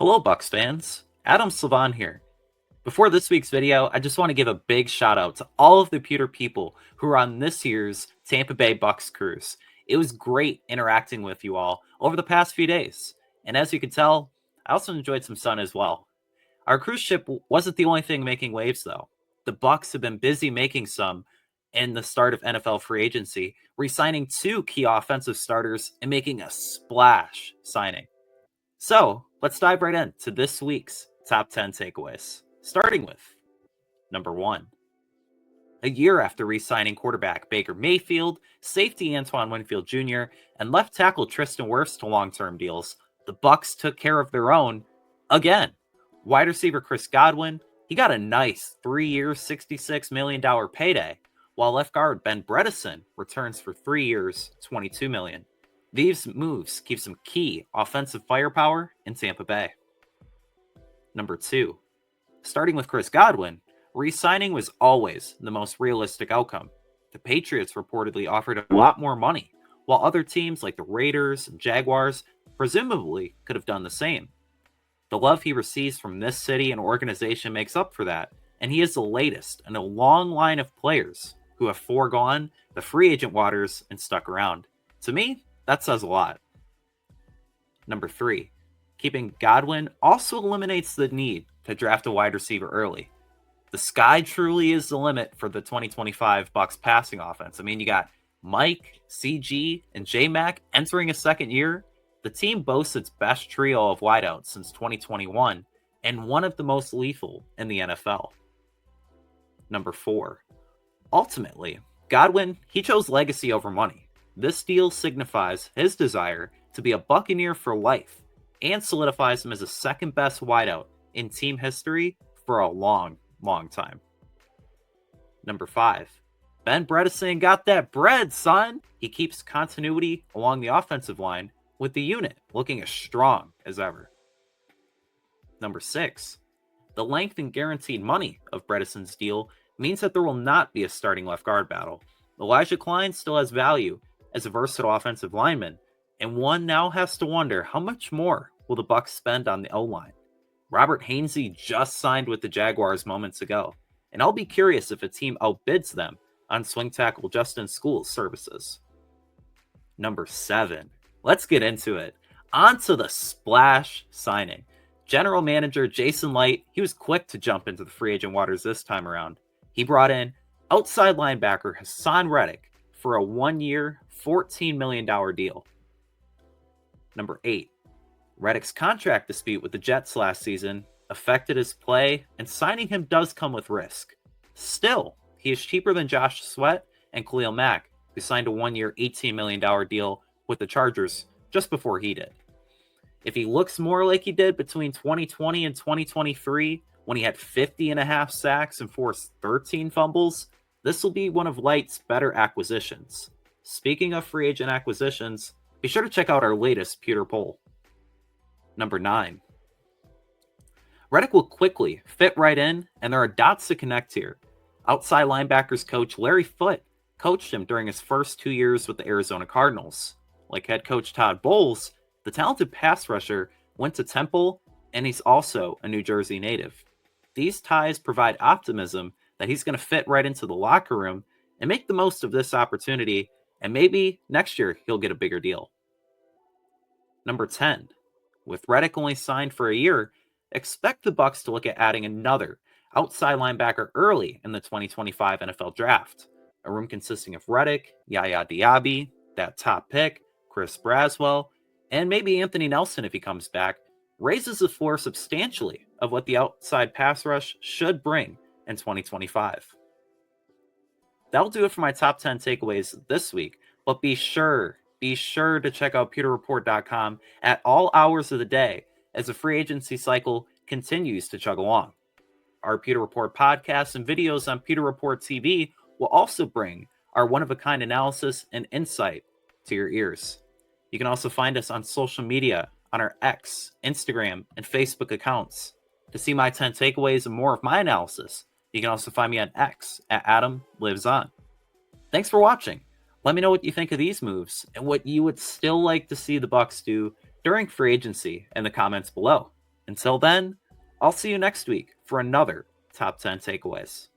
Hello, Bucs fans. Adam Slivon here. Before this week's video, I just want to give a big shout out to all of the Pewter people who are on this year's Tampa Bay Bucs cruise. It was great interacting with you all over the past few days. And as you can tell, I also enjoyed some sun as well. Our cruise ship wasn't the only thing making waves, though. The Bucs have been busy making some in the start of NFL free agency, re-signing 2 key offensive starters and making a splash signing. So let's dive right into this week's top 10 takeaways, starting with number 1. A year after re-signing quarterback Baker Mayfield, safety Antoine Winfield Jr., and left tackle Tristan Wirfs to long-term deals, the Bucs took care of their own again. Wide receiver Chris Godwin, he got a nice 3-year, $66 million payday, while left guard Ben Bredeson returns for 3 years, $22 million. These moves keep some key offensive firepower in Tampa Bay. Number 2. Starting with Chris Godwin, re-signing was always the most realistic outcome. The Patriots reportedly offered a lot more money, while other teams like the Raiders and Jaguars presumably could have done the same. The love he receives from this city and organization makes up for that, and he is the latest in a long line of players who have foregone the free agent waters and stuck around. To me, that says a lot. Number 3. Keeping Godwin also eliminates the need to draft a wide receiver early. The sky truly is the limit for the 2025 Bucs passing offense. I mean, you got Mike, CG, and J-Mac entering a second year. The team boasts its best trio of wideouts since 2021 and one of the most lethal in the NFL. Number 4. Ultimately, Godwin, he chose legacy over money. This deal signifies his desire to be a Buccaneer for life and solidifies him as the second best wideout in team history for a long time. Number 5. Ben Bredeson got that bread, son! He keeps continuity along the offensive line with the unit looking as strong as ever. Number 6. The length and guaranteed money of Bredeson's deal means that there will not be a starting left guard battle. Elijah Klein still has value as a versatile offensive lineman, and one now has to wonder how much more will the Bucs spend on the O-line. Robert Hainsey just signed with the Jaguars moments ago, and I'll be curious if a team outbids them on swing tackle Justin School's services. Number 7. Let's get into it. On to the splash signing. General manager Jason Licht, he was quick to jump into the free agent waters this time around. He brought in outside linebacker Haason Reddick for a 1-year, $14 million deal. Number 8. Reddick's contract dispute with the Jets last season affected his play, and signing him does come with risk. Still, he is cheaper than Josh Sweat and Khalil Mack, who signed a 1-year, $18 million deal with the Chargers just before he did. If he looks more like he did between 2020 and 2023, when he had 50.5 sacks and forced 13 fumbles, this will be one of Light's better acquisitions. Speaking of free agent acquisitions, be sure to check out our latest Pewter poll. Number 9. Reddick will quickly fit right in, and there are dots to connect here. Outside linebackers coach Larry Foote coached him during his first 2 years with the Arizona Cardinals. Like head coach Todd Bowles, the talented pass rusher went to Temple, and he's also a New Jersey native. These ties provide optimism that he's going to fit right into the locker room and make the most of this opportunity, and maybe next year he'll get a bigger deal. Number 10. With Reddick only signed for a year, expect the Bucs to look at adding another outside linebacker early in the 2025 NFL Draft. A room consisting of Reddick, Yaya Diaby, that top pick, Chris Braswell, and maybe Anthony Nelson if he comes back, raises the floor substantially of what the outside pass rush should bring in 2025. That'll do it for my top 10 takeaways this week, but be sure to check out pewterreport.com at all hours of the day as the free agency cycle continues to chug along. Our Pewter Report podcast and videos on Pewter Report TV will also bring our one-of-a-kind analysis and insight to your ears. You can also find us on social media on our X, Instagram, and Facebook accounts. To see my 10 takeaways and more of my analysis, you can also find me on X at Adam Lives On. Thanks for watching. Let me know what you think of these moves and what you would still like to see the Bucs do during free agency in the comments below. Until then, I'll see you next week for another Top 10 Takeaways.